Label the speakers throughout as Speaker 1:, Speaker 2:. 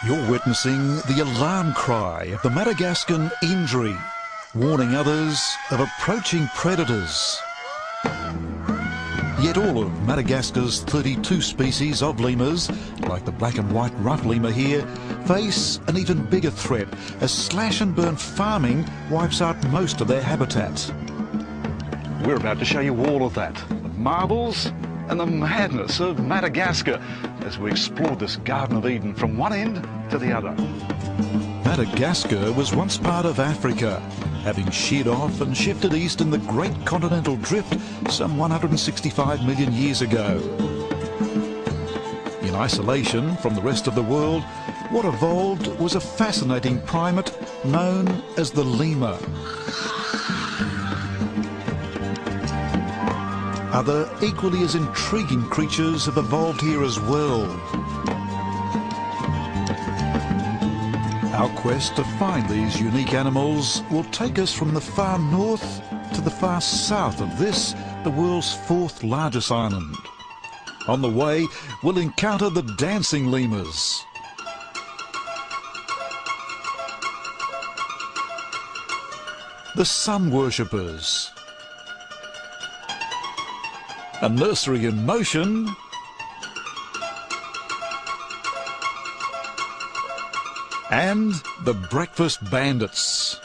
Speaker 1: You're witnessing the alarm cry of the Madagascan injury, warning others of approaching predators. Yet all of Madagascar's 32 species of lemurs, like the black and white rough lemur here, face an even bigger threat as slash and burn farming wipes out most of their habitat. We're about to show you all of that, the marvels and the madness of Madagascar, as we explore this Garden of Eden from one end to the other. Madagascar was once part of Africa, having sheared off and shifted east in the Great Continental Drift some 165 million years ago. In isolation from the rest of the world, what evolved was a fascinating primate known as the lemur. Other equally as intriguing creatures have evolved here as well. Our quest to find these unique animals will take us from the far north to the far south of this, the world's fourth largest island. On the way, we'll encounter the dancing lemurs, the sun worshippers, a nursery in motion, and the breakfast bandits.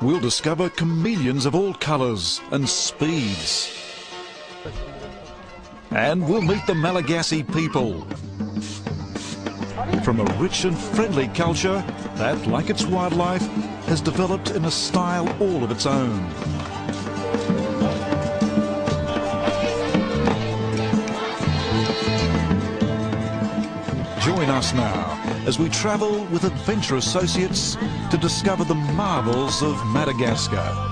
Speaker 1: We'll discover chameleons of all colours and speeds. And we'll meet the Malagasy people. From a rich and friendly culture that, like its wildlife, has developed in a style all of its own. Join us now as we travel with adventure associates to discover the marvels of Madagascar.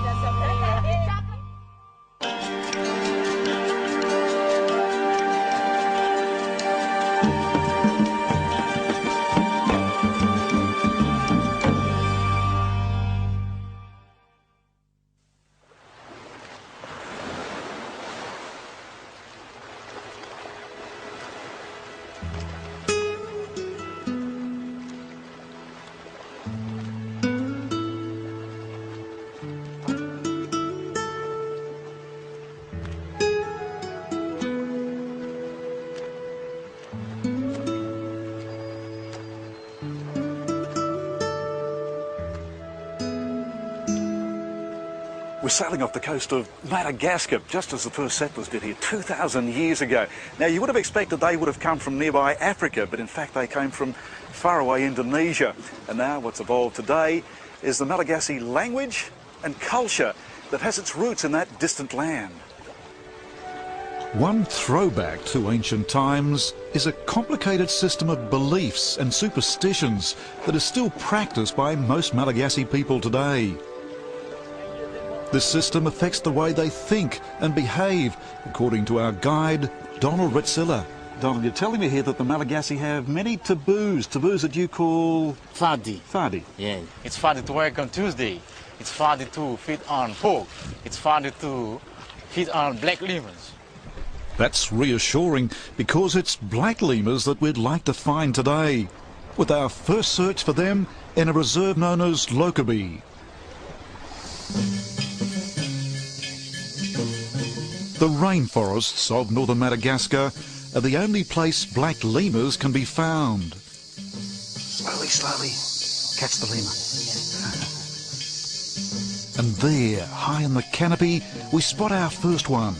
Speaker 1: We're sailing off the coast of Madagascar, just as the first settlers did here 2,000 years ago. Now, you would have expected they would have come from nearby Africa, but in fact they came from faraway Indonesia. And now what's evolved today is the Malagasy language and culture that has its roots in that distant land. One throwback to ancient times is a complicated system of beliefs and superstitions that is still practiced by most Malagasy people today. This system affects the way they think and behave, according to our guide, Donald Retzilla. Donald, you're telling me here that the Malagasy have many taboos that you call...
Speaker 2: Fadi.
Speaker 1: Fadi.
Speaker 2: Yeah. It's fadi to work on Tuesday. It's fadi to feed on pork. It's fadi to feed on black lemurs.
Speaker 1: That's reassuring, because it's black lemurs that we'd like to find today, with our first search for them in a reserve known as Lockerbie. The rainforests of northern Madagascar are the only place black lemurs can be found. Slowly, slowly, catch the lemur. And there, high in the canopy, we spot our first one.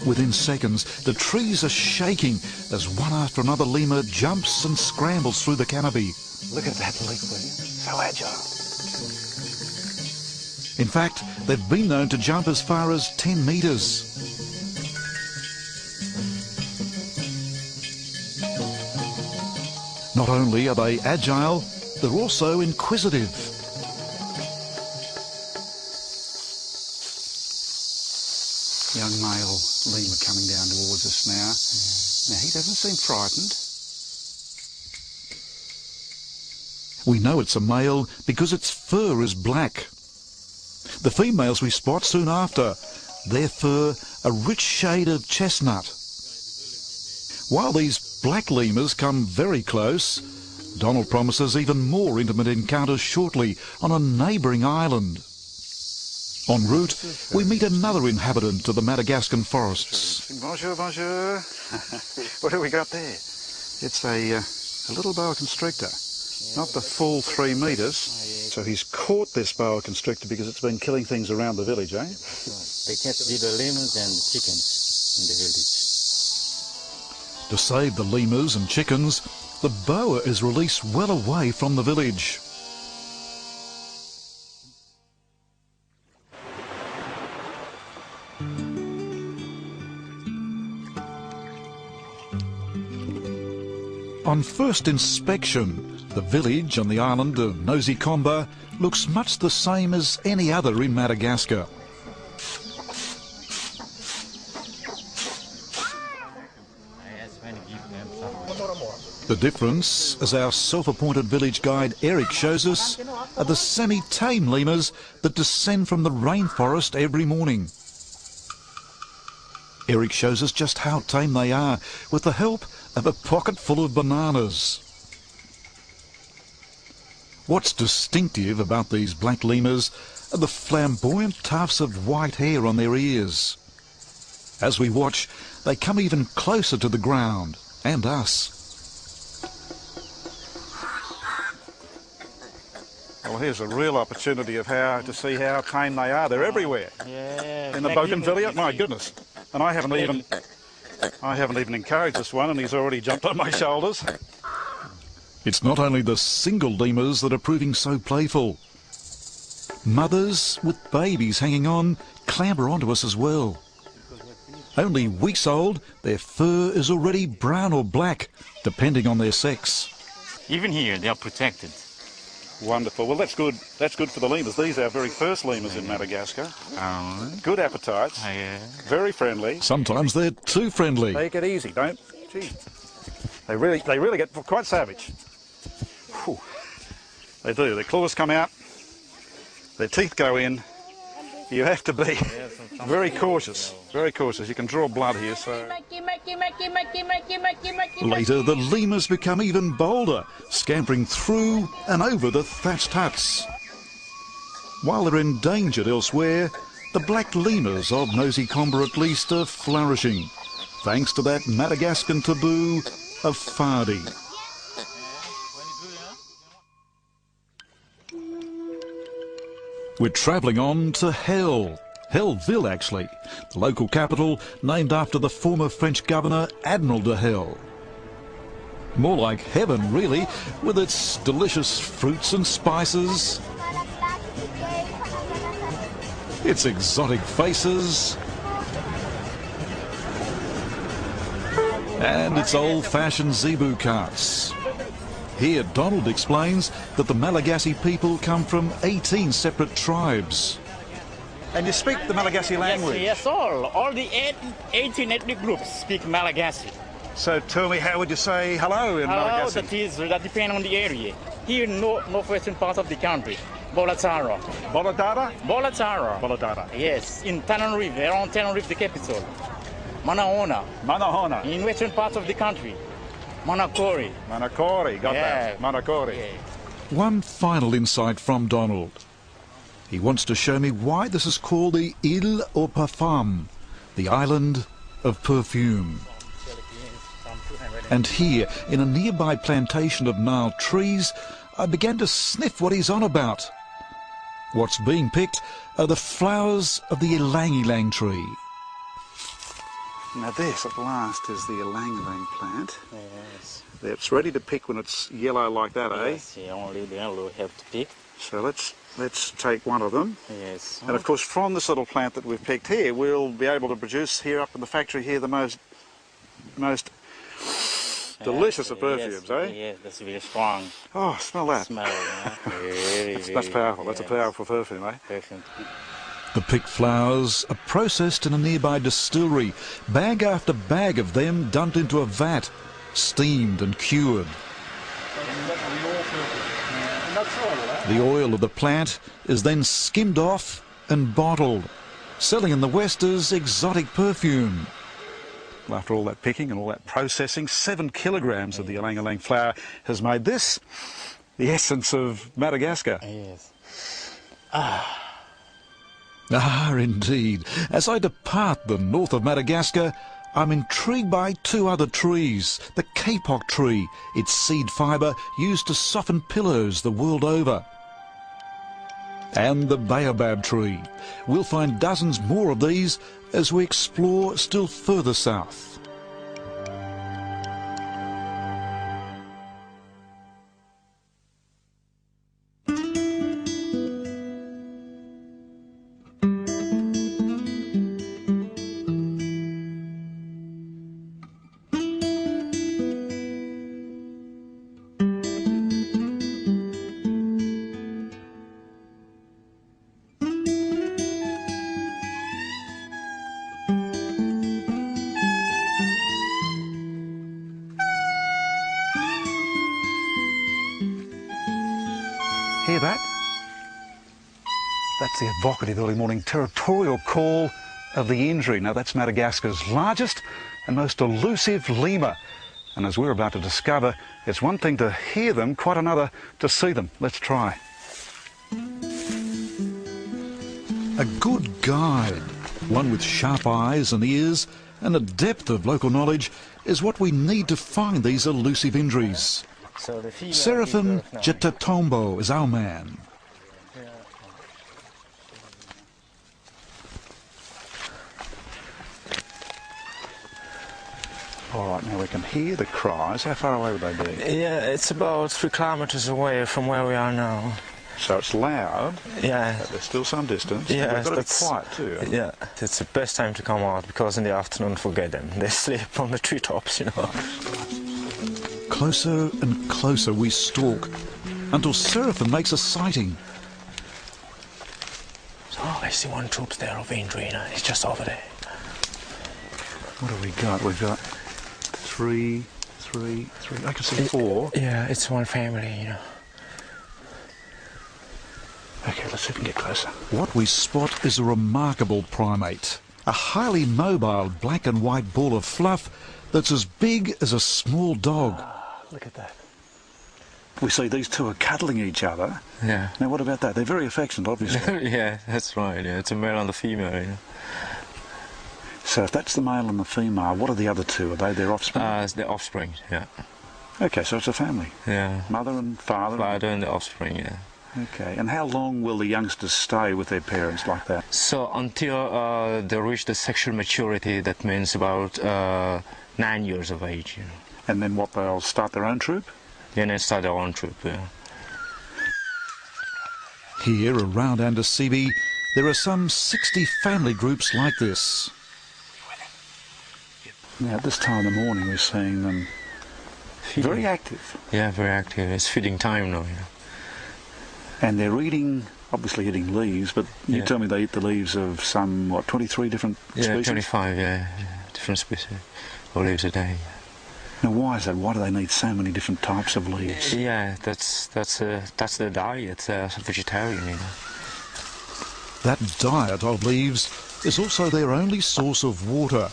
Speaker 1: Within seconds, the trees are shaking as one after another lemur jumps and scrambles through the canopy. Look at that leap, will you? So agile. In fact, they've been known to jump as far as 10 metres. Not only are they agile, they're also inquisitive. Young male lemur coming down towards us now. Now, he doesn't seem frightened. We know it's a male because its fur is black. The females we spot soon after, their fur a rich shade of chestnut. While these black lemurs come very close, Donald promises even more intimate encounters shortly on a neighbouring island. En route, we meet another inhabitant of the Madagascar forests.
Speaker 3: Bonjour, bonjour. What have we got there? It's a little boa constrictor, not the full 3 metres. So he's caught this boa constrictor because it's been killing things around the village, eh?
Speaker 2: They catch the lemurs and chickens in the village.
Speaker 1: To save the lemurs and chickens, the boa is released well away from the village. On first inspection, the village on the island of Nosy Comba looks much the same as any other in Madagascar. The difference, as our self-appointed village guide Eric shows us, are the semi-tame lemurs that descend from the rainforest every morning. Eric shows us just how tame they are with the help of a pocket full of bananas. What's distinctive about these black lemurs are the flamboyant tufts of white hair on their ears. As we watch, they come even closer to the ground and us.
Speaker 3: Well, here's a real opportunity of to see how tame they are. They're everywhere.
Speaker 2: Yeah.
Speaker 3: In the bougainvillea, my goodness. And I haven't even encouraged this one, and he's already jumped on my shoulders.
Speaker 1: It's not only the single lemurs that are proving so playful. Mothers with babies hanging on clamber onto us as well. Only weeks old, their fur is already brown or black, depending on their sex.
Speaker 2: Even here, they are protected.
Speaker 3: Wonderful. Well, that's good. That's good for the lemurs. These are our very first lemurs in Madagascar. Good appetites. Very friendly.
Speaker 1: Sometimes they're too friendly.
Speaker 3: Take it easy, don't. Gee, they really get quite savage. Whew. They do. Their claws come out. Their teeth go in. You have to be very cautious. Very cautious. You can draw blood here, so...
Speaker 1: Later, the lemurs become even bolder, scampering through and over the thatched huts. While they're endangered elsewhere, the black lemurs of Nosy Comba at least are flourishing, thanks to that Madagascan taboo of fardie. We're travelling on to Hellville actually, the local capital named after the former French governor Admiral de Hell. More like heaven really, with its delicious fruits and spices, its exotic faces, and its old-fashioned zebu carts. Here, Donald explains that the Malagasy people come from 18 separate tribes.
Speaker 3: And you speak the Malagasy language?
Speaker 2: Yes, all the 18 ethnic groups speak Malagasy.
Speaker 3: So tell me, how would you say hello in Malagasy?
Speaker 2: That depends on the area. Here in northwestern part of the country, Bolatara.
Speaker 3: Boladara?
Speaker 2: Bolatara.
Speaker 3: Boladara.
Speaker 2: Yes, in Tananarive, around Tananarive, the capital. Manahona.
Speaker 3: Manahona.
Speaker 2: In western part of the country. Manakori.
Speaker 3: Manakori, got that. Manakori.
Speaker 2: Yeah.
Speaker 1: One final insight from Donald. He wants to show me why this is called the Île aux Parfums, the island of perfume. And here, in a nearby plantation of gnarled trees, I began to sniff what he's on about. What's being picked are the flowers of the ylang-ylang tree.
Speaker 3: Now this, at last, is the ylang-ylang plant.
Speaker 2: Yes.
Speaker 3: It's ready to pick when it's yellow like that, eh?
Speaker 2: Yes, only the yellow have to pick.
Speaker 3: So let's take one of them.
Speaker 2: Yes.
Speaker 3: And of course, from this little plant that we've picked here, we'll be able to produce here up in the factory here the most delicious of perfumes, eh?
Speaker 2: Yes, that's very strong.
Speaker 3: Oh, smell that.
Speaker 2: Smell, yeah.
Speaker 3: That's powerful. That's a powerful perfume, eh?
Speaker 2: Perfume.
Speaker 1: The picked flowers are processed in a nearby distillery, bag after bag of them dumped into a vat, steamed and cured. The oil of the plant is then skimmed off and bottled. selling in the West as exotic perfume.
Speaker 3: After all that picking and all that processing, 7 kilograms of the ylang-ylang flower has made this the essence of Madagascar.
Speaker 2: Yes.
Speaker 1: Ah, indeed. As I depart the north of Madagascar, I'm intrigued by 2 other trees. The kapok tree, its seed fibre used to soften pillows the world over. And the baobab tree. We'll find dozens more of these as we explore still further south.
Speaker 3: Hear that? That's the evocative early morning territorial call of the Indri. Now that's Madagascar's largest and most elusive lemur. And as we're about to discover, it's one thing to hear them, quite another to see them. Let's try.
Speaker 1: A good guide, one with sharp eyes and ears and a depth of local knowledge, is what we need to find these elusive Indris.
Speaker 2: So the female
Speaker 1: Seraphim
Speaker 2: gives birth now.
Speaker 1: Jetatombo is our man.
Speaker 3: All right, now we can hear the cries. How far away would they be?
Speaker 4: Yeah, it's about 3 kilometers away from where we are now.
Speaker 3: So it's loud,
Speaker 4: Yeah.
Speaker 3: but there's still some distance.
Speaker 4: Yeah,
Speaker 3: We've got to be
Speaker 4: that's-
Speaker 3: quiet too.
Speaker 4: Yeah, it's the best time to come out because in the afternoon, forget them. They sleep on the treetops, you know.
Speaker 1: Closer and closer we stalk until Seraphim makes a sighting.
Speaker 4: Oh, I see one troop there of Indri. It's just over there.
Speaker 3: What have we got? We've got 3. I can see 4.
Speaker 4: Yeah, it's one family, you know.
Speaker 3: Okay, let's see if we can get closer.
Speaker 1: What we spot is a remarkable primate, a highly mobile black and white ball of fluff that's as big as a small dog.
Speaker 3: Look at that. We see these 2 are cuddling each other.
Speaker 4: Yeah.
Speaker 3: Now what about that? They're very affectionate, obviously.
Speaker 4: Yeah, that's right. Yeah, it's a male and a female, you know.
Speaker 3: So if that's the male and the female, what are the other 2? Are they their offspring?
Speaker 4: It's the offspring, yeah.
Speaker 3: Okay, so it's a family.
Speaker 4: Yeah.
Speaker 3: Mother and father.
Speaker 4: Father and the offspring, yeah.
Speaker 3: Okay, and how long will the youngsters stay with their parents like that?
Speaker 4: So until they reach the sexual maturity, that means about 9 years of age, you know.
Speaker 3: And then what, they'll start their own troop?
Speaker 4: Then they start their own troop, yeah.
Speaker 1: Here around Andasibi, there are some 60 family groups like this.
Speaker 3: Now at this time of the morning we're seeing them very active.
Speaker 4: Yeah, very active. It's feeding time now, you know.
Speaker 3: And they're eating, obviously eating leaves, but you
Speaker 4: Yeah.
Speaker 3: tell me they eat the leaves of some, what, 23 different
Speaker 4: Yeah,
Speaker 3: species?
Speaker 4: 25, yeah, different species of leaves a day.
Speaker 3: Now why is that? Why do they need so many different types of leaves?
Speaker 4: Yeah, that's their diet, vegetarian, you know.
Speaker 1: That diet of leaves is also their only source of water.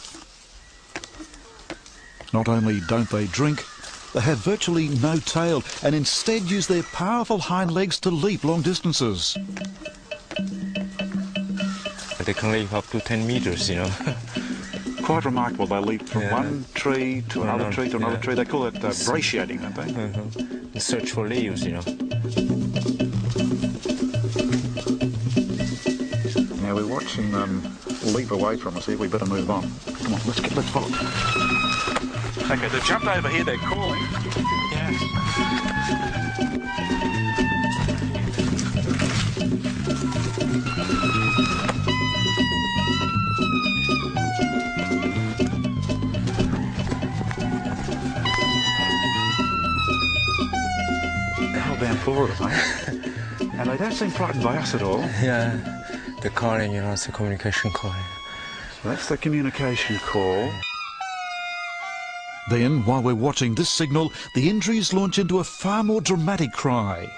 Speaker 1: Not only don't they drink, they have virtually no tail and instead use their powerful hind legs to leap long distances.
Speaker 4: They can leap up to 10 meters, you know.
Speaker 3: Quite remarkable. They leap from
Speaker 4: Yeah.
Speaker 3: one tree to another tree to another
Speaker 4: Yeah.
Speaker 3: tree. They call it brachiating, don't they?
Speaker 4: They search for leaves, you know.
Speaker 3: Now we're watching them leap away from us here. We better move on. Come on, let's follow. Okay, they've jumped over here. They're calling.
Speaker 4: Yeah.
Speaker 3: Hellbound Florida, mate. And they don't seem frightened by us at all.
Speaker 4: Yeah, the calling, you know, it's a communication call.
Speaker 3: So that's the communication call.
Speaker 1: Then, while we're watching this signal, the Indris launch into a far more dramatic cry.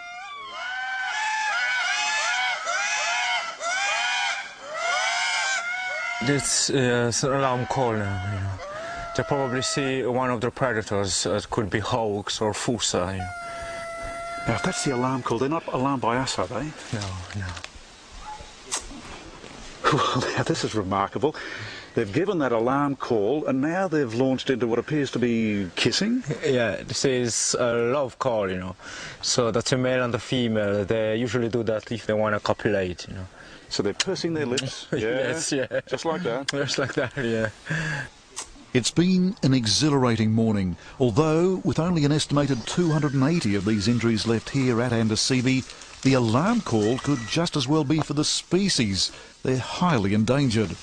Speaker 4: This is an alarm call now, you know. They probably see one of the predators. It could be hawks or fossa, you know.
Speaker 3: Now, if that's the alarm call, they're not alarmed by us, are they?
Speaker 4: No, no.
Speaker 3: Well, now, this is remarkable. They've given that alarm call, and now they've launched into what appears to be kissing.
Speaker 4: Yeah, this is a love call, you know. So that's a male and a female. They usually do that if they want to copulate, you know.
Speaker 3: So they're pursing their lips. Yeah,
Speaker 4: Yes, yeah.
Speaker 3: just like that.
Speaker 4: Just like that, yeah.
Speaker 1: It's been an exhilarating morning, although with only an estimated 280 of these injuries left here at Andasibi, the alarm call could just as well be for the species. They're highly endangered.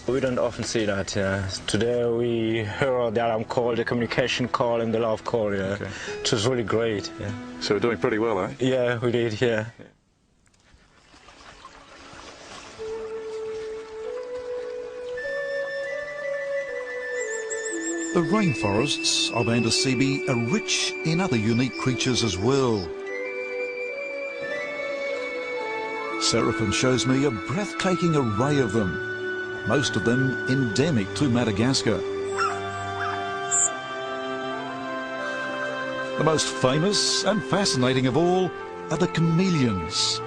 Speaker 4: We don't often see that. Today we heard the alarm call, the communication call and the love call, yeah.
Speaker 3: Okay.
Speaker 4: Which was really great, yeah.
Speaker 3: So we're doing pretty well, eh?
Speaker 4: Yeah, we did, yeah.
Speaker 1: The rainforests of Andasibi are rich in other unique creatures as well. Seraphin shows me a breathtaking array of them, most of them endemic to Madagascar. The most famous and fascinating of all are the chameleons.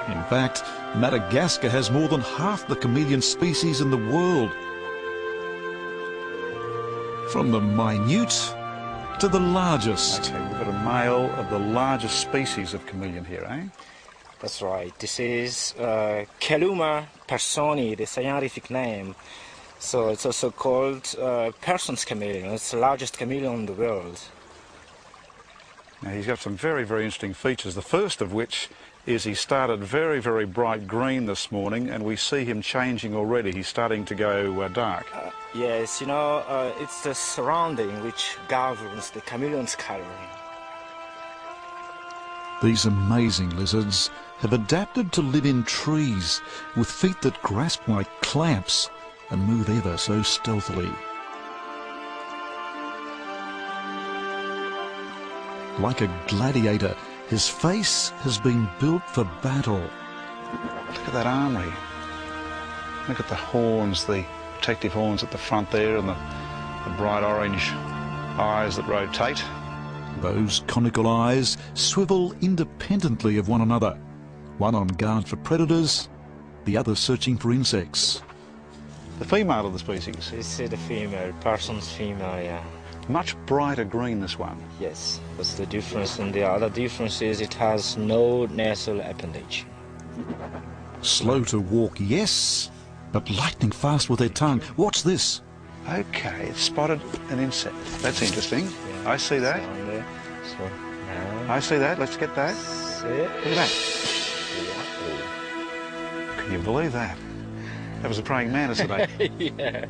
Speaker 1: In fact, Madagascar has more than half the chameleon species in the world. From the minute to the largest.
Speaker 3: Okay, we've got a male of the largest species of chameleon here, eh?
Speaker 5: That's right. This is Caluma personi, the scientific name. So it's also called person's chameleon. It's the largest chameleon in the world.
Speaker 3: Now, he's got some very, very interesting features. The first of which is he started very, very bright green this morning, and we see him changing already. He's starting to go dark.
Speaker 5: Yes, you know, it's the surrounding which governs the chameleon's coloring.
Speaker 1: These amazing lizards have adapted to live in trees with feet that grasp like clamps and move ever so stealthily. Like a gladiator, his face has been built for battle.
Speaker 3: Look at that armoury. Look at the horns, the protective horns at the front there, and the bright orange eyes that rotate.
Speaker 1: Those conical eyes swivel independently of one another, one on guard for predators, the other searching for insects.
Speaker 3: The female of the species.
Speaker 5: This is the female, person's female, yeah.
Speaker 3: Much brighter green, this one.
Speaker 5: Yes, that's the difference. And the other difference is it has no nasal appendage.
Speaker 1: Slow to walk, yes, but lightning fast with their tongue. Watch this.
Speaker 3: Okay, it's spotted an insect. That's interesting.
Speaker 5: Yeah,
Speaker 3: I see that.
Speaker 5: down there. So now,
Speaker 3: I see that. Let's get that.
Speaker 5: see.
Speaker 3: Look at that. Can you believe that? That was a praying mantis today.
Speaker 5: Yeah.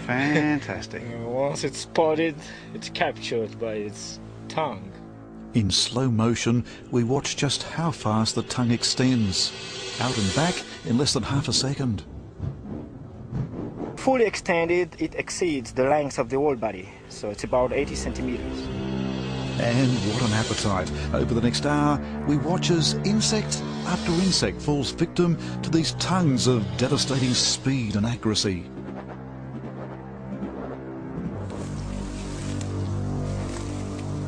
Speaker 3: Fantastic.
Speaker 5: Once it's spotted, it's captured by its tongue.
Speaker 1: In slow motion, we watch just how fast the tongue extends. Out and back in less than half a second.
Speaker 5: Fully extended, it exceeds the length of the whole body, so it's about 80 centimeters.
Speaker 1: And what an appetite. Over the next hour, we watch as insect after insect falls victim to these tongues of devastating speed and accuracy.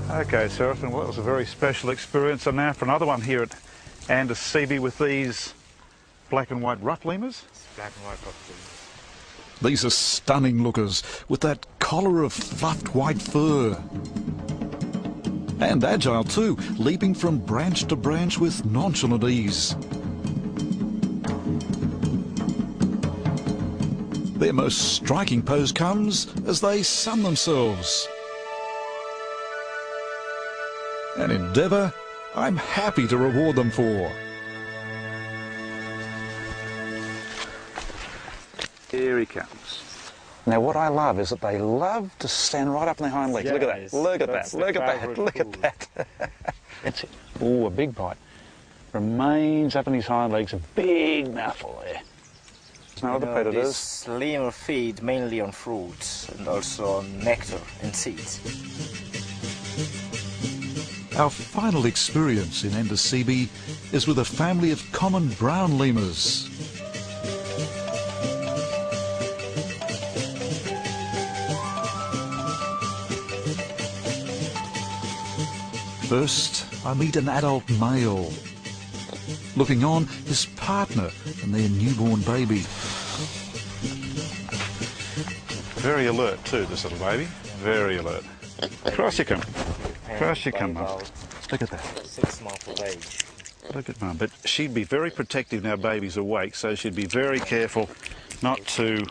Speaker 3: Okay, Seraphin, well, that was a very special experience. And now for another one here at Andasibi with these black and white rough lemurs.
Speaker 5: It's black and white property.
Speaker 1: These are stunning lookers with that collar of fluffed white fur. And agile too, leaping from branch to branch with nonchalant ease. Their most striking pose comes as they sun themselves. An endeavour I'm happy to reward them for.
Speaker 3: Here he comes. Now, what I love is that they love to stand right up on their hind legs. Look at that.
Speaker 5: Yes,
Speaker 3: Look at
Speaker 5: that's
Speaker 3: that.
Speaker 5: the
Speaker 3: Look at that.
Speaker 5: favourite
Speaker 3: Look at
Speaker 5: food.
Speaker 3: that. That's it. Ooh, a big bite. Remains up on his hind legs. A big mouthful there. No other predators.
Speaker 5: This lemur feed mainly on fruits and also on nectar and seeds.
Speaker 1: Our final experience in Ndisibi is with a family of common brown lemurs. First, I meet an adult male. Looking on, his partner and their newborn baby.
Speaker 3: Very alert too, this little baby. Very alert. Across you come. Across you come, Mum. Look at that.
Speaker 5: 6 months of age.
Speaker 3: Look at Mum. But she'd be very protective now baby's awake, so she'd be very careful not to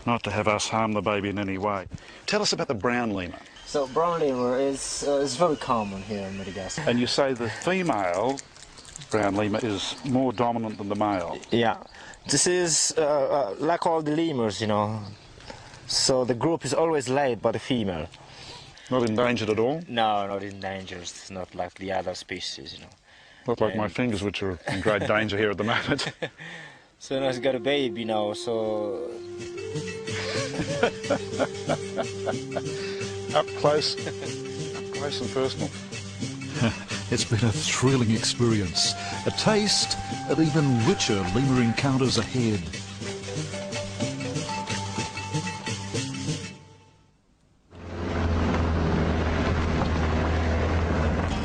Speaker 3: have us harm the baby in any way. Tell us about the brown lemur.
Speaker 5: So brown lemur is very common here in Madagascar.
Speaker 3: And you say the female brown lemur is more dominant than the male.
Speaker 5: Yeah, this is like all the lemurs, you know. So the group is always led by the female.
Speaker 3: Not endangered at all?
Speaker 5: No, not endangered. It's not like the other species, you know.
Speaker 3: Not like my fingers, which are in great danger here at the moment.
Speaker 5: So now it's got a baby now, so...
Speaker 3: Up close and personal.
Speaker 1: It's been a thrilling experience, a taste of even richer lemur encounters ahead.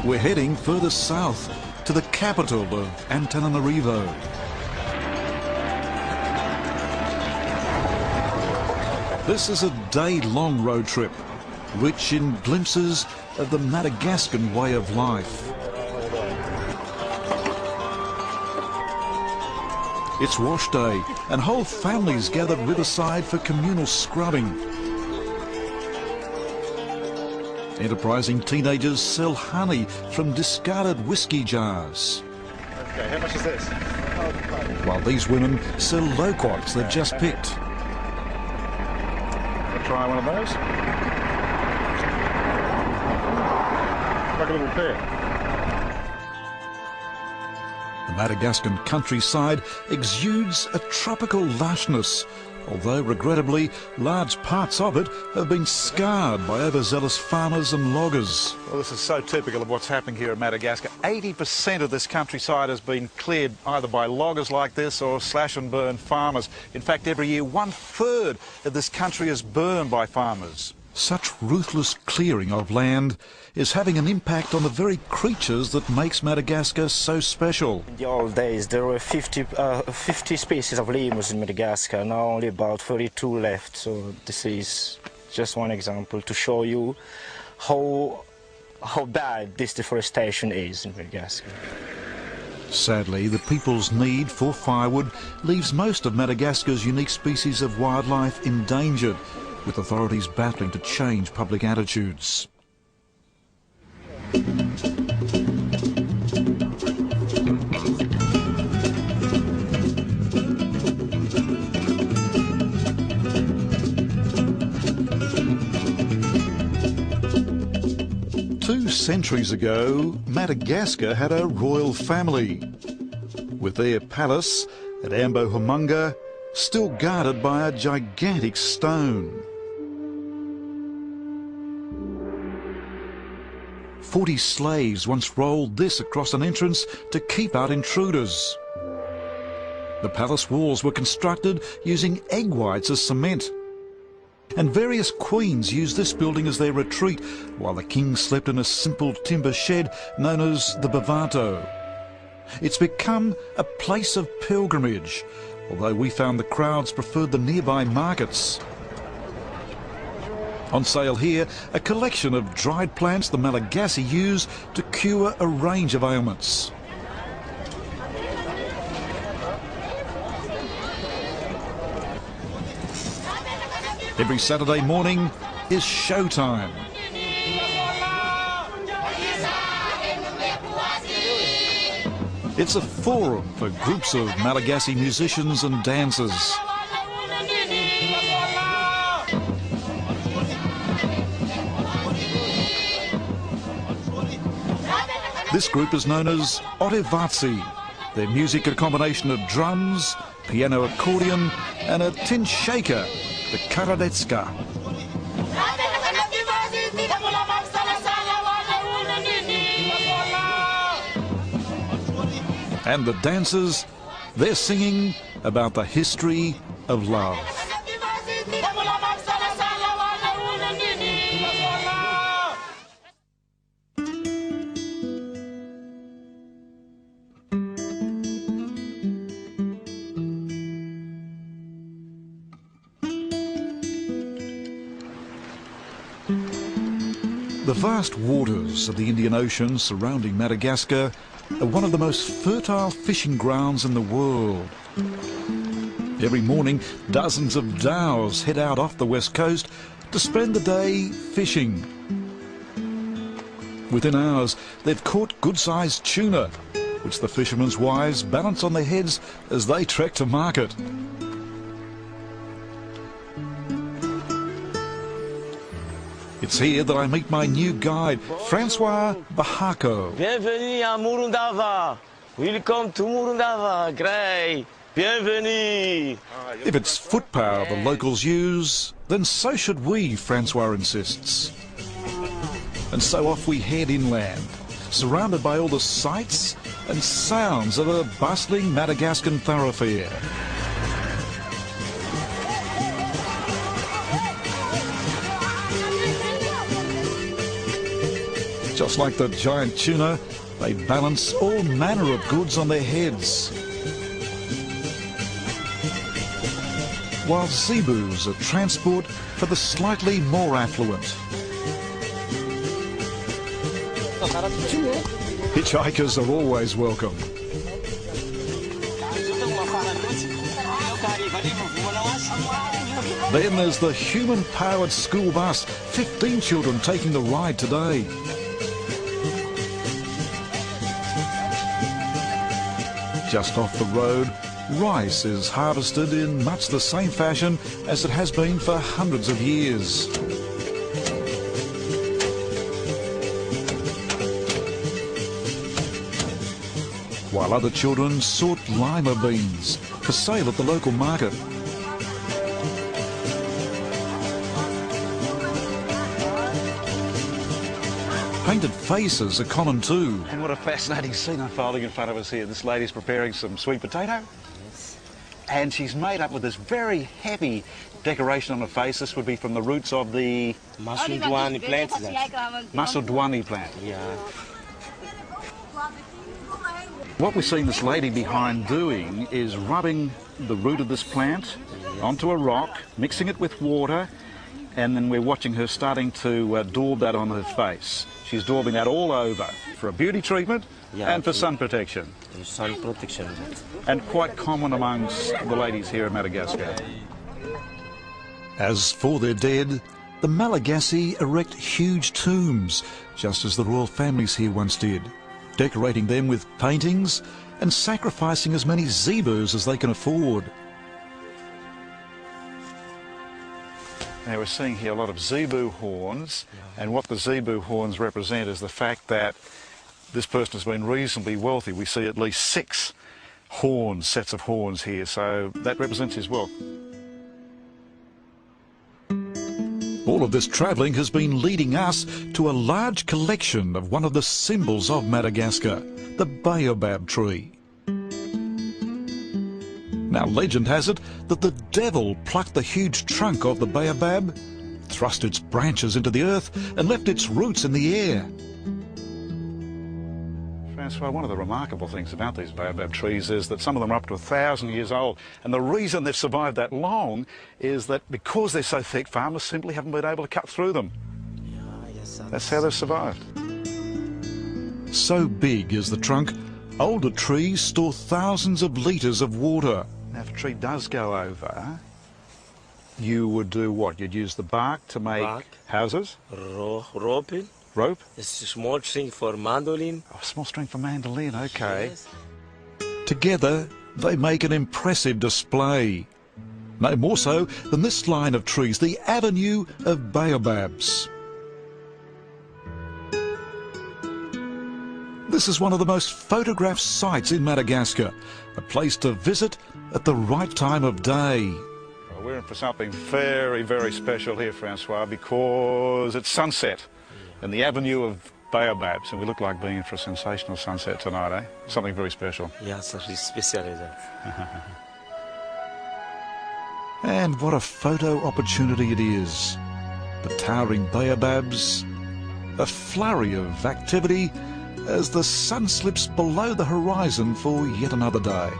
Speaker 1: We're heading further south to the capital of Antananarivo. This is a day-long road trip, rich in glimpses of the Madagascan way of life. It's wash day, and whole families gathered riverside for communal scrubbing. Enterprising teenagers sell honey from discarded whiskey jars.
Speaker 3: Okay, how much is this?
Speaker 1: While these women sell loquats they've just picked.
Speaker 3: I'll try one of those. Like a little pear.
Speaker 1: The Madagascan countryside exudes a tropical lushness, although regrettably large parts of it have been scarred by overzealous farmers and loggers.
Speaker 3: Well, this is so typical of what's happening here in Madagascar. 80% of this countryside has been cleared either by loggers like this or slash and burn farmers. In fact, every year 1/3 of this country is burned by farmers.
Speaker 1: Such ruthless clearing of land is having an impact on the very creatures that makes Madagascar so special.
Speaker 5: In the old days there were 50 species of lemurs in Madagascar, now only about 32 left, so this is just one example to show you how bad this deforestation is in Madagascar.
Speaker 1: Sadly, the people's need for firewood leaves most of Madagascar's unique species of wildlife endangered, with authorities battling to change public attitudes. Two centuries ago, Madagascar had a royal family, with their palace at Ambohumunga still guarded by a gigantic stone. 40 slaves once rolled this across an entrance to keep out intruders. The palace walls were constructed using egg whites as cement, and various queens used this building as their retreat, while the king slept in a simple timber shed known as the bavato. It's become a place of pilgrimage, although we found the crowds preferred the nearby markets. On sale here, a collection of dried plants the Malagasy use to cure a range of ailments. Every Saturday morning is showtime. It's a forum for groups of Malagasy musicians and dancers. This group is known as Otevatsi. Their music a combination of drums, piano accordion and a tin shaker, the karadetska. And the dancers, they're singing about the history of love. The vast waters of the Indian Ocean surrounding Madagascar are one of the most fertile fishing grounds in the world. Every morning, dozens of dhows head out off the west coast to spend the day fishing. Within hours, they've caught good-sized tuna, which the fishermen's wives balance on their heads as they trek to market. It's here that I meet my new guide, Francois Bahako.
Speaker 6: Bienvenue à Murundava. Welcome to Murundava. Great. Bienvenue.
Speaker 1: If it's foot power the locals use, then so should we, Francois insists. And so off we head inland, surrounded by all the sights and sounds of a bustling Madagascan thoroughfare. Just like the giant tuna, they balance all manner of goods on their heads. While zebus are transport for the slightly more affluent. Hitchhikers are always welcome. Then there's the human-powered school bus, 15 children taking the ride today. Just off the road, rice is harvested in much the same fashion as it has been for hundreds of years. While other children sort lima beans for sale at the local market. Painted faces are common too.
Speaker 3: And what a fascinating scene unfolding in front of us here. This lady's preparing some sweet potato. Yes. And she's made up with this very heavy decoration on her face. This would be from the roots of the
Speaker 6: Masudwani plant.
Speaker 3: Masudwani plant.
Speaker 6: Yeah.
Speaker 3: What we're seeing this lady behind doing is rubbing the root of this plant onto a rock, mixing it with water, and then we're watching her starting to daub that on her face. She's daubing that all over for a beauty treatment and for sun protection.
Speaker 6: Sun protection.
Speaker 3: And quite common amongst the ladies here in Madagascar.
Speaker 1: As for their dead, the Malagasy erect huge tombs, just as the royal families here once did, decorating them with paintings and sacrificing as many zebus as they can afford.
Speaker 3: Now we're seeing here a lot of zebu horns, and what the zebu horns represent is the fact that this person has been reasonably wealthy. We see at least 6 horns, sets of horns here, so that represents his wealth.
Speaker 1: All of this travelling has been leading us to a large collection of one of the symbols of Madagascar, the baobab tree. Now, legend has it that the devil plucked the huge trunk of the baobab, thrust its branches into the earth and left its roots in the air.
Speaker 3: Francois, one of the remarkable things about these baobab trees is that some of them are up to 1,000 years old, and the reason they've survived that long is that because they're so thick, farmers simply haven't been able to cut through them. That's how they've survived.
Speaker 1: So big is the trunk, older trees store thousands of litres of water.
Speaker 3: Now, if a tree does go over, you would do what? You'd use the bark to make houses?
Speaker 6: Rope.
Speaker 3: Rope?
Speaker 6: It's a small string for mandolin.
Speaker 3: Oh, small string for mandolin, okay.
Speaker 6: Yes.
Speaker 1: Together, they make an impressive display. No more so than this line of trees, the avenue of baobabs. This is one of the most photographed sites in Madagascar, a place to visit at the right time of day.
Speaker 3: Well, we're in for something very, very special here, Francois, because it's sunset and the avenue of baobabs, and we look like being in for a sensational sunset tonight, eh? Something very special.
Speaker 6: Yeah, c'est spécial.
Speaker 1: And what a photo opportunity it is. The towering baobabs, a flurry of activity as the sun slips below the horizon for yet another day.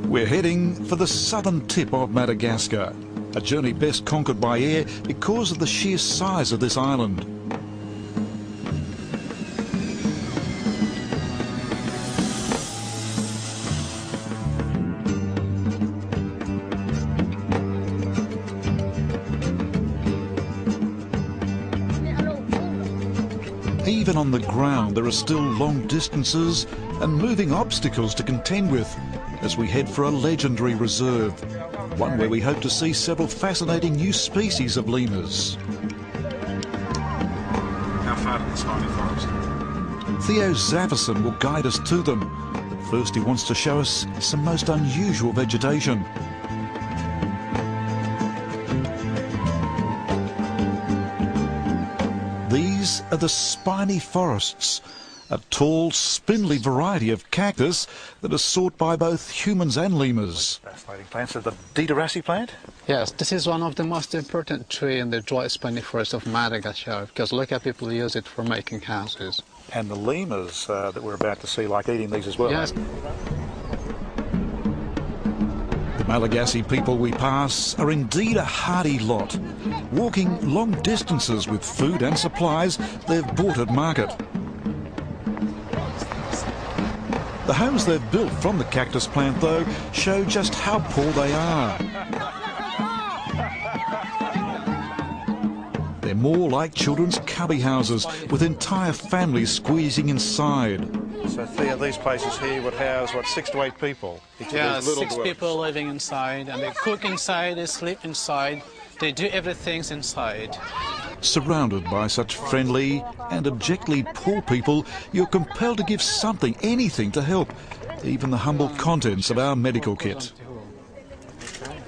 Speaker 1: We're heading for the southern tip of Madagascar, a journey best conquered by air because of the sheer size of this island. Even on the ground, there are still long distances and moving obstacles to contend with as we head for a legendary reserve, one where we hope to see several fascinating new species of lemurs.
Speaker 3: How far to the spiny forest?
Speaker 1: Theo Zaverson will guide us to them, but first he wants to show us some most unusual vegetation. These are the spiny forests, a tall, spindly variety of cactus that is sought by both humans and lemurs.
Speaker 3: Fascinating plants. So the Diderassi plant?
Speaker 7: Yes, this is one of the most important trees in the dry spiny forest of Madagascar, because local people use it for making houses.
Speaker 3: And the lemurs that we're about to see like eating these as well.
Speaker 7: Yes.
Speaker 1: The Malagasy people we pass are indeed a hardy lot, walking long distances with food and supplies they've bought at market. The homes they've built from the cactus plant, though, show just how poor they are. They're more like children's cubby houses, with entire families squeezing inside.
Speaker 3: So Thea, these places here would house, what, 6 to 8 people?
Speaker 7: Yeah,
Speaker 3: These little
Speaker 7: 6
Speaker 3: dwellings.
Speaker 7: people living inside, and they cook inside, they sleep inside, they do everything inside.
Speaker 1: Surrounded by such friendly and abjectly poor people, you're compelled to give something, anything to help, even the humble contents of our medical kit.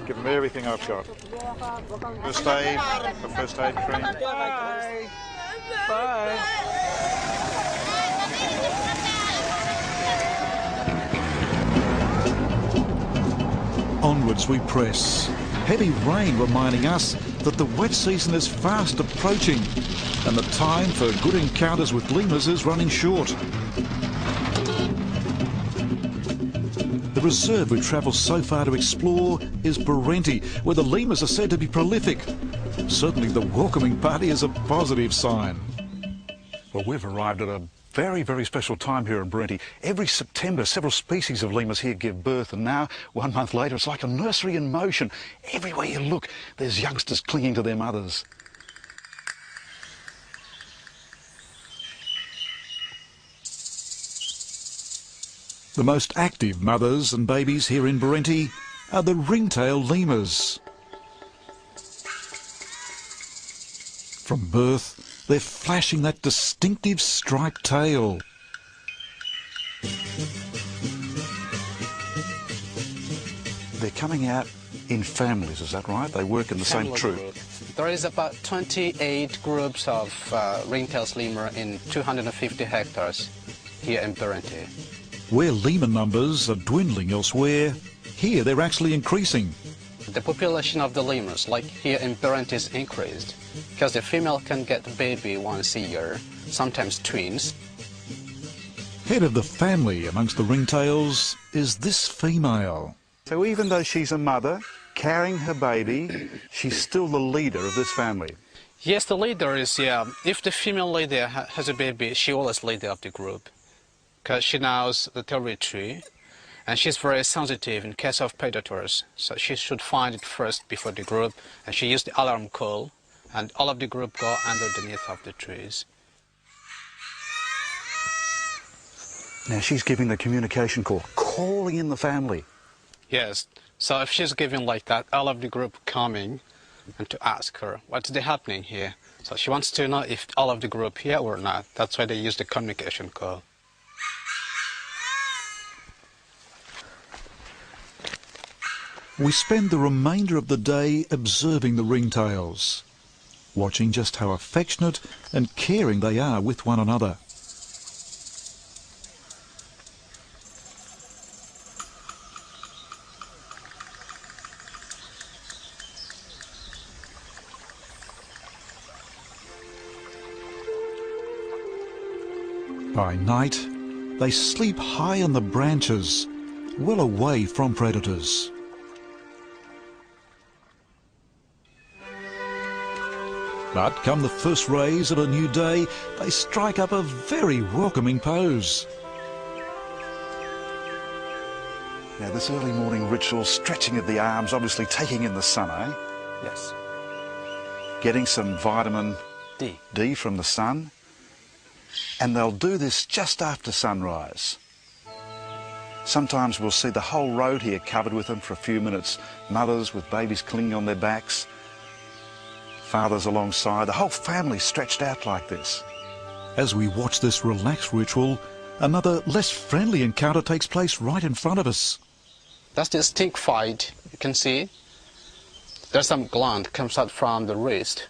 Speaker 3: Give them everything I've got. First aid, the first aid cream.
Speaker 7: Bye. Bye.
Speaker 1: Onwards we press. Heavy rain reminding us that the wet season is fast approaching and the time for good encounters with lemurs is running short. The reserve we travel so far to explore is Berenti, where the lemurs are said to be prolific. Certainly the welcoming party is a positive sign.
Speaker 3: Well, we've arrived at a very, very special time here in Berenti. Every September, several species of lemurs here give birth, and now, 1 month later, it's like a nursery in motion. Everywhere you look, there's youngsters clinging to their mothers.
Speaker 1: The most active mothers and babies here in Berenti are the ringtail lemurs. From birth, they're flashing that distinctive striped tail.
Speaker 3: They're coming out in families, is that right? They work in the same
Speaker 7: Family
Speaker 3: troop.
Speaker 7: group. There is about 28 groups of ringtail lemur in 250 hectares here in Berenti.
Speaker 1: Where lemur numbers are dwindling elsewhere, here they're actually increasing.
Speaker 7: The population of the lemurs, like here in Berenti, is increased because the female can get a baby once a year, sometimes twins.
Speaker 1: Head of the family amongst the ringtails is this female.
Speaker 3: So even though she's a mother, carrying her baby, she's still the leader of this family.
Speaker 7: Yes, the leader is, if the female leader has a baby, she always leader of the group because she knows the territory and she's very sensitive in case of predators. So she should find it first before the group, and she used the alarm call and all of the group go underneath of the trees.
Speaker 3: Now she's giving the communication call, calling in the family.
Speaker 7: Yes, so if she's giving like that, all of the group coming and to ask her what's happening here. So she wants to know if all of the group here or not. That's why they use the communication call.
Speaker 1: We spend the remainder of the day observing the ringtails, watching just how affectionate and caring they are with one another. By night, they sleep high in the branches, well away from predators. But come the first rays of a new day, they strike up a very welcoming pose.
Speaker 3: Now this early morning ritual, stretching of the arms, obviously taking in the sun, eh?
Speaker 7: Yes.
Speaker 3: Getting some vitamin D from the sun. And they'll do this just after sunrise. Sometimes we'll see the whole road here covered with them for a few minutes. Mothers with babies clinging on their backs, fathers alongside, the whole family stretched out like this.
Speaker 1: As we watch this relaxed ritual, another less friendly encounter takes place right in front of us.
Speaker 7: That's the stink fight. You can see there's some gland comes out from the wrist,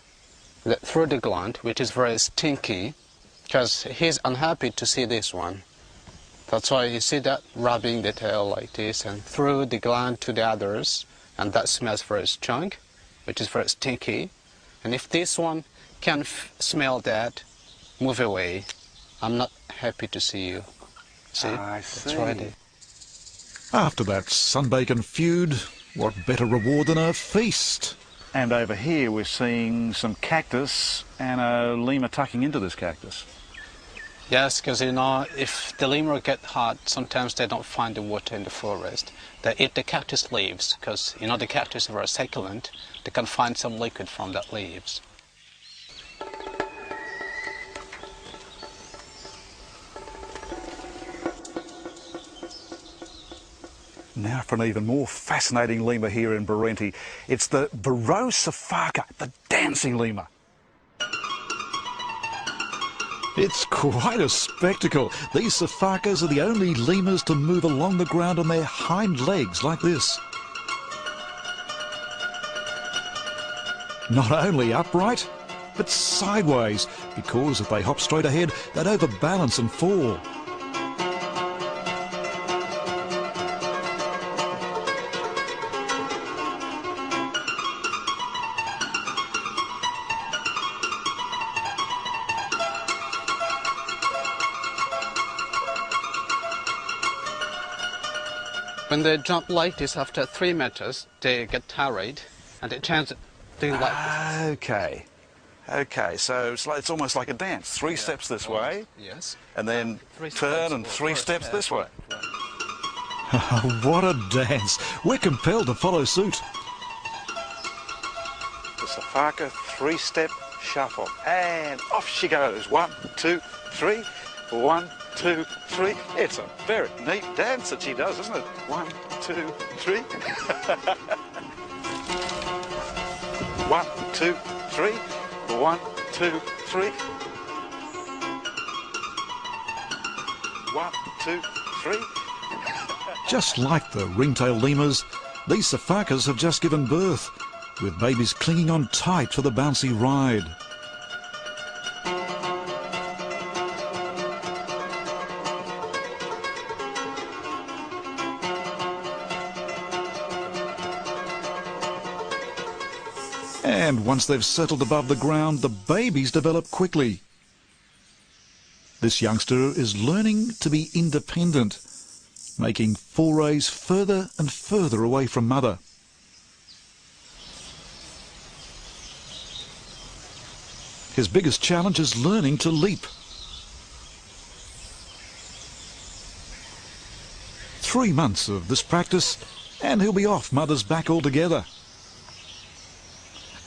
Speaker 7: through the gland, which is very stinky, because he's unhappy to see this one. That's why you see that rubbing the tail like this and through the gland to the others, and that smells very strong, which is very stinky. And if this one can smell that, move away. I'm not happy to see you. See?
Speaker 3: I see.
Speaker 7: That's right.
Speaker 1: After that sunbacon feud, what better reward than a feast?
Speaker 3: And over here we're seeing some cactus and a lemur tucking into this cactus.
Speaker 7: Yes, because you know, if the lemur get hot, sometimes they don't find the water in the forest. They eat the cactus leaves, because you know the cactus are very succulent. They can find some liquid from that leaves.
Speaker 3: Now for an even more fascinating lemur here in Barenti. It's the Varosafaka, the dancing lemur.
Speaker 1: It's quite a spectacle. These safakas are the only lemurs to move along the ground on their hind legs like this. Not only upright, but sideways, because if they hop straight ahead, they'd overbalance and fall.
Speaker 7: When they jump like this after 3 meters, they get tired and they tend to do like this.
Speaker 3: Okay, so it's almost like a dance. 3 steps this way,
Speaker 7: Yes.
Speaker 3: and then turn and 3 steps this way.
Speaker 1: What a dance. We're compelled to follow suit.
Speaker 3: The Safaka 3-step shuffle. And off she goes. 1, 2, 3. 1, 2, 3. It's a very neat dance that she does, isn't it? 1, 2, 3. 1, 2, 3. 1, 2, 3. 1, 2, 3.
Speaker 1: Just like the ringtail lemurs, these safakas have just given birth, with babies clinging on tight for the bouncy ride. And once they've settled above the ground, the babies develop quickly. This youngster is learning to be independent, making forays further and further away from mother. His biggest challenge is learning to leap. 3 months of this practice and he'll be off mother's back altogether.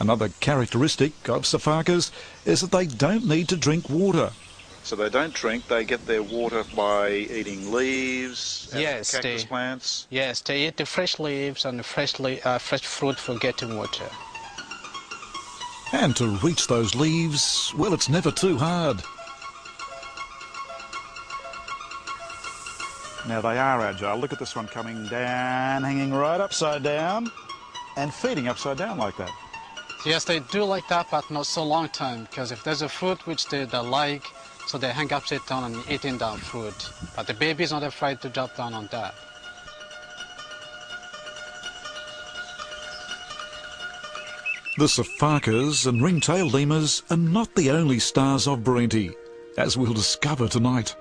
Speaker 1: Another characteristic of safakas is that they don't need to drink water.
Speaker 3: So they don't drink, they get their water by eating leaves,
Speaker 7: Yes,
Speaker 3: cactus plants.
Speaker 7: Yes, they eat the fresh leaves and the fresh fruit for getting water.
Speaker 1: And to reach those leaves, well, it's never too hard.
Speaker 3: Now they are agile. Look at this one coming down, hanging right upside down and feeding upside down like that.
Speaker 7: Yes, they do like that, but not so long time, because if there's a fruit which they like, so they hang upside down and eating that fruit. But the baby is not afraid to drop down on that.
Speaker 1: The safakas and ring-tailed lemurs are not the only stars of Brenti, as we'll discover tonight.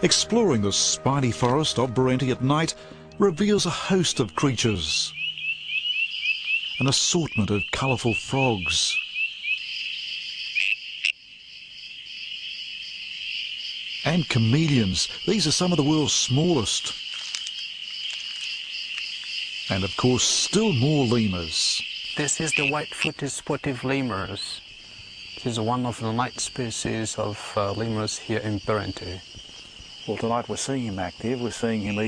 Speaker 1: Exploring the spiny forest of Brenti at night reveals a host of creatures. An assortment of colourful frogs. And chameleons. These are some of the world's smallest. And of course, still more lemurs.
Speaker 7: This is the white-footed sportive lemurs. This is one of the night species of lemurs here in Brenti.
Speaker 3: Well, tonight we're seeing him active. We're seeing him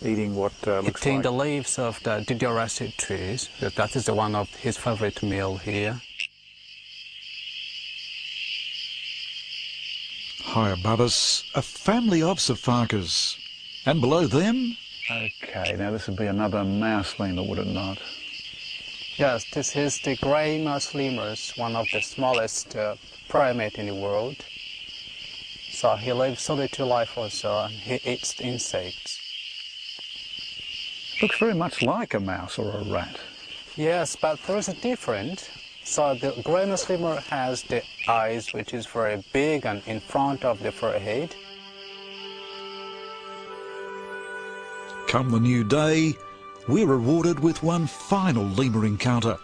Speaker 3: eating what looks
Speaker 7: Eating
Speaker 3: like...
Speaker 7: the leaves of the didioracid trees. That is one of his favorite meal here.
Speaker 1: High above us, a family of safakas. And below them...
Speaker 3: Okay, now this would be another mouse lemur, would it not?
Speaker 7: Yes, this is the grey mouse lemurs, one of the smallest primate in the world. So he lives solitary life also, and he eats insects.
Speaker 3: Looks very much like a mouse or a rat.
Speaker 7: Yes, but there is a difference. So the grey mouse lemur has the eyes, which is very big and in front of the forehead.
Speaker 1: Come the new day, we're rewarded with one final lemur encounter.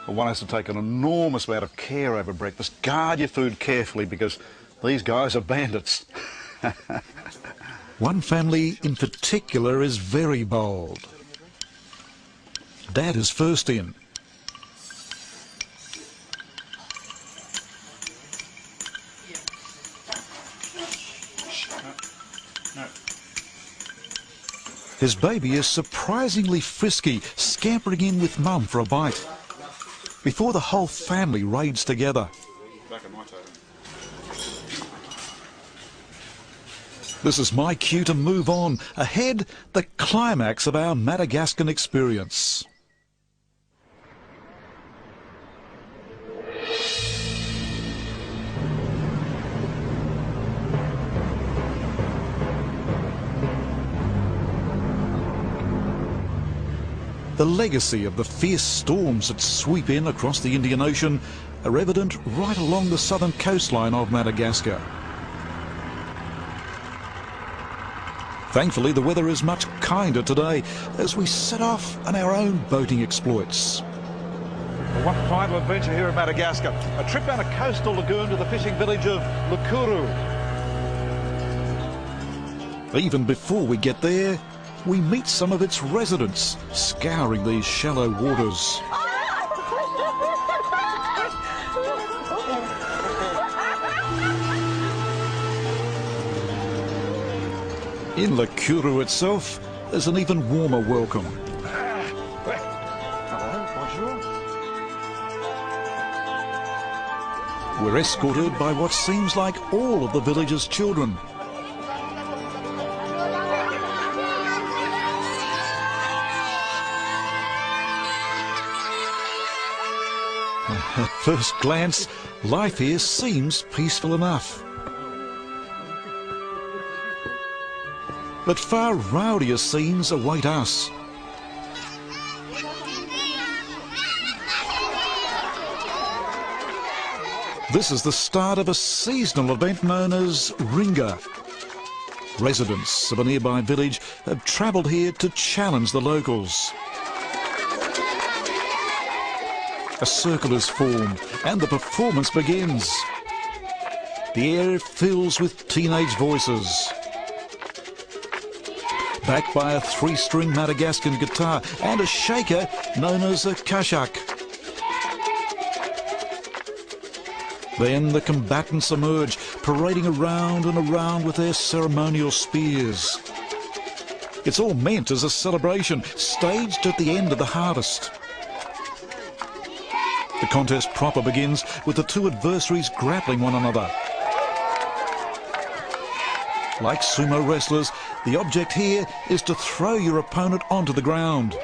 Speaker 3: Well, one has to take an enormous amount of care over breakfast. Guard your food carefully because these guys are bandits.
Speaker 1: One family in particular is very bold. Dad is first in. His baby is surprisingly frisky, scampering in with Mum for a bite, before the whole family raids together. This is my cue to move on. Ahead, the climax of our Madagascar experience. The legacy of the fierce storms that sweep in across the Indian Ocean are evident right along the southern coastline of Madagascar. Thankfully, the weather is much kinder today as we set off on our own boating exploits.
Speaker 3: Well, one final adventure here in Madagascar. A trip down a coastal lagoon to the fishing village of Lukuru.
Speaker 1: Even before we get there, we meet some of its residents scouring these shallow waters. In Lukuru itself, there's an even warmer welcome. We're escorted by what seems like all of the village's children. At first glance, life here seems peaceful enough. But far rowdier scenes await us. This is the start of a seasonal event known as Ringa. Residents of a nearby village have travelled here to challenge the locals. A circle is formed and the performance begins. The air fills with teenage voices. Backed by a 3-string Madagascan guitar and a shaker known as a kashak. Then the combatants emerge, parading around and around with their ceremonial spears. It's all meant as a celebration, staged at the end of the harvest. The contest proper begins with the two adversaries grappling one another. Like sumo wrestlers, the object here is to throw your opponent onto the ground.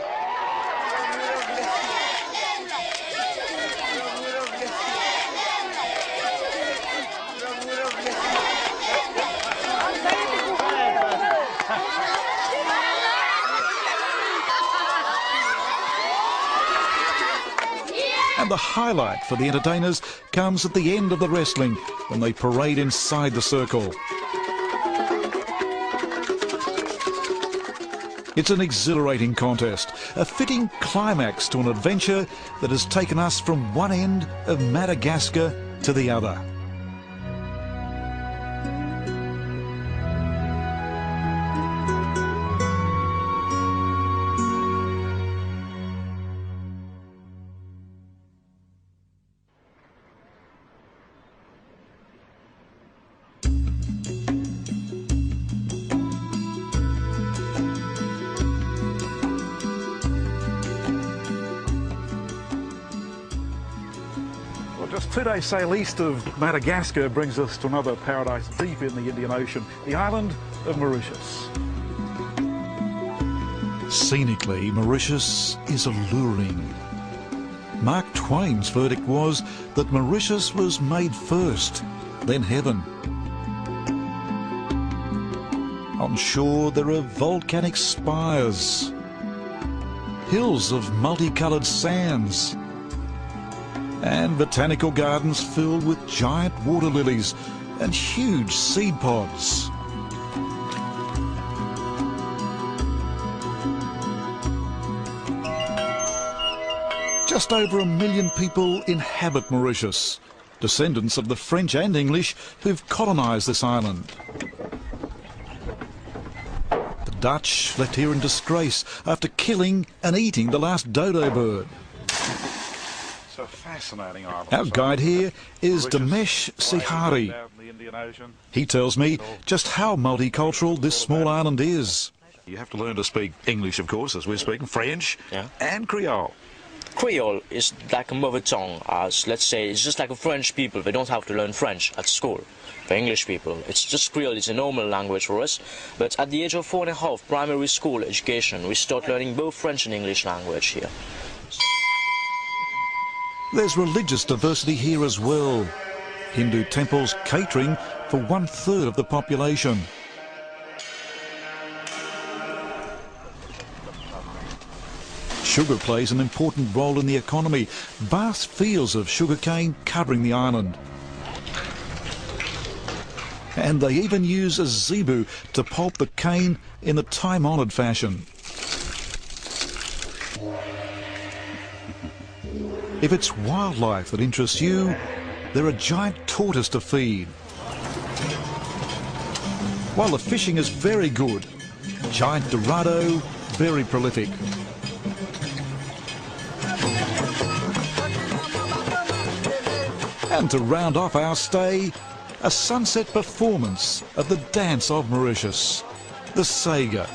Speaker 1: And the highlight for the entertainers comes at the end of the wrestling, when they parade inside the circle. It's an exhilarating contest, a fitting climax to an adventure that has taken us from one end of Madagascar to the other. Just 2 days sail east of Madagascar brings us to another paradise deep in the Indian Ocean, the island of Mauritius. Scenically, Mauritius is alluring. Mark Twain's verdict was that Mauritius was made first, then heaven. On shore there are volcanic spires, hills of multicoloured sands, and botanical gardens filled with giant water lilies and huge seed pods. Just over 1 million people inhabit Mauritius, descendants of the French and English who've colonised this island. The Dutch left here in disgrace after killing and eating the last dodo bird.
Speaker 3: It's a fascinating island.
Speaker 1: Our guide here is Damesh Sihari. He tells me just how multicultural this small island is.
Speaker 3: You have to learn to speak English, of course, as we're speaking, French, and Creole.
Speaker 6: Creole is like a mother tongue, as let's say it's just like a French people. They don't have to learn French at school. For English people, it's just Creole is a normal language for us. But at the age of 4.5 primary school education, we start learning both French and English language here.
Speaker 1: There's religious diversity here as well. Hindu temples catering for 1/3 of the population. Sugar plays an important role in the economy. Vast fields of sugarcane covering the island. And they even use a zebu to pulp the cane in the time-honoured fashion. If it's wildlife that interests you, there are giant tortoise to feed. While the fishing is very good, giant dorado, very prolific. And to round off our stay, a sunset performance of the dance of Mauritius, the Sega.